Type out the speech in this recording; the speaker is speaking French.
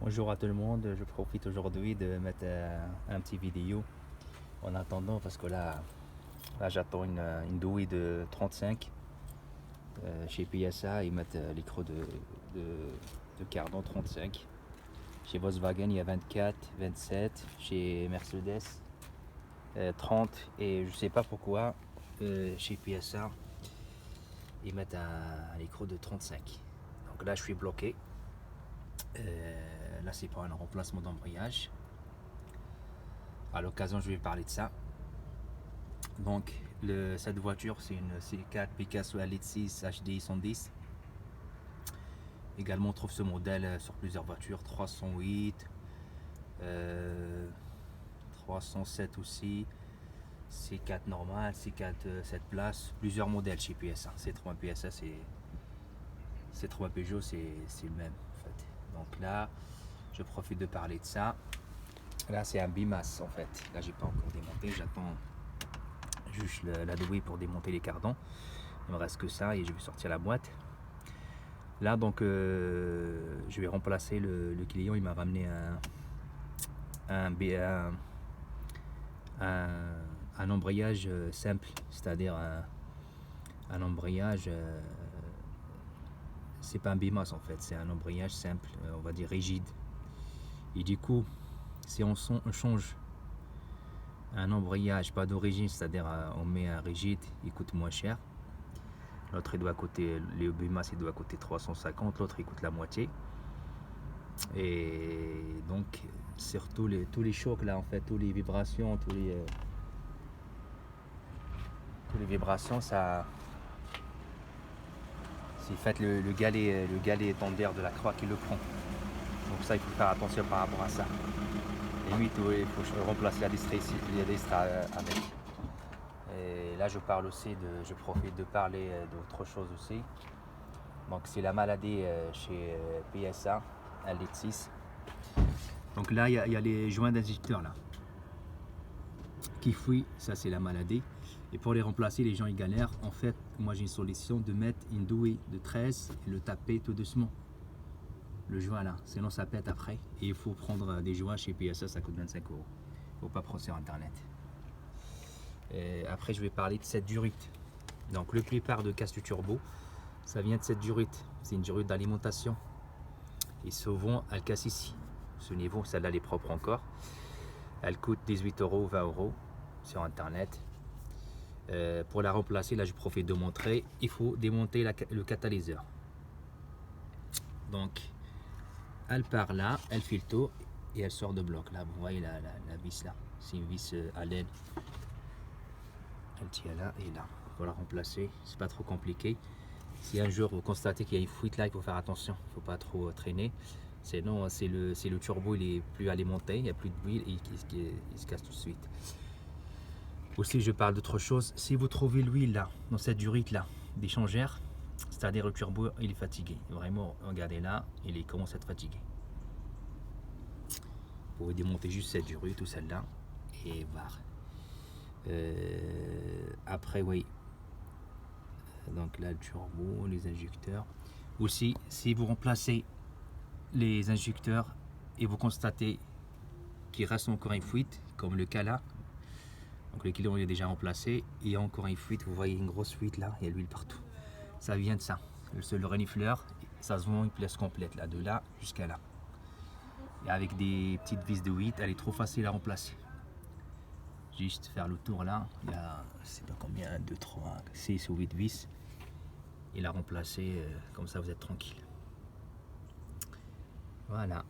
Bonjour à tout le monde, je profite aujourd'hui de mettre un petit vidéo en attendant parce que là j'attends une douille de 35 chez PSA. Ils mettent l'écrou de cardan 35. Chez Volkswagen il y a 24, 27, chez Mercedes 30 et je sais pas pourquoi chez PSA ils mettent un écrou de 35. Donc là je suis bloqué. Là c'est pour un remplacement d'embrayage. À l'occasion je vais parler de ça. Donc cette voiture c'est une C4 Picasso LX6 HDI 110. Également on trouve ce modèle sur plusieurs voitures, 308, 307 aussi, C4 normal, C4 7 places, plusieurs modèles chez PSA. C3 PSA C3 Peugeot c'est le même en fait. Donc là je profite de parler de ça. Là c'est un bimas en fait. Là j'ai pas encore démonté, j'attends juste la douille pour démonter les cardans. Il me reste que ça et je vais sortir la boîte. Là donc je vais remplacer le client. Il m'a ramené un embrayage simple, c'est-à-dire un embrayage, c'est pas un bimas en fait, c'est un embrayage simple, on va dire rigide. Et du coup si on change un embrayage pas d'origine, c'est-à-dire on met un rigide, il coûte moins cher. L'autre il doit coûter, le bimas il doit coûter 350, l'autre il coûte la moitié. Et donc surtout tous les chocs là en fait, toutes les vibrations, tous les vibrations, ça c'est fait le galet étendaire de la croix qui le prend. Donc ça il faut faire attention par rapport à ça. Et lui il faut remplacer la distre avec. Et là je profite de parler d'autre chose aussi. Donc c'est la maladie chez PSA LX6. Donc là il y a les joints d'injecteur là qui fuient, ça c'est la maladie. Et pour les remplacer, les gens ils galèrent. En fait, moi j'ai une solution de mettre une douille de 13 et le taper tout doucement. Le joint là, sinon ça pète après. Et il faut prendre des joints chez PSA, ça coûte 25 €. Il ne faut pas prendre sur internet. Et après je vais parler de cette durite. Donc la plupart de casse du turbo, ça vient de cette durite. C'est une durite d'alimentation. Et souvent elle casse ici. Ce niveau, celle-là elle est propre encore. Elle coûte 18 €, 20 € sur internet. Pour la remplacer, là je profite de montrer, il faut démonter le catalyseur. Donc elle part là, elle fait le tour et elle sort de bloc. Là vous voyez la vis là, c'est une vis à l'aine. Elle tient là et là. Pour la remplacer, c'est pas trop compliqué. Si un jour vous constatez qu'il y a une fuite là, il faut faire attention, il ne faut pas trop traîner. Sinon c'est le turbo, il est plus alimenté, il n'y a plus d'huile et il se casse tout de suite. Aussi je parle d'autre chose, si vous trouvez l'huile là, dans cette durite là, d'échangeur, c'est-à-dire le turbo il est fatigué. Vraiment, regardez là, il commence à être fatigué. Vous pouvez démonter juste cette durite ou celle-là et voir. Après oui, donc là le turbo, les injecteurs. Aussi, si vous remplacez les injecteurs et vous constatez qu'il reste encore une fuite, comme le cas là, donc le client est déjà remplacé, et encore une fuite, vous voyez une grosse fuite là, il y a l'huile partout. Ça vient de ça, le renifleur, ça se vend une pièce complète là, de là jusqu'à là. Et avec des petites vis de 8, elle est trop facile à remplacer. Juste faire le tour là, il y a, je sais pas combien, 2, 3, 6 ou 8 vis, et la remplacer, comme ça vous êtes tranquille. Voilà.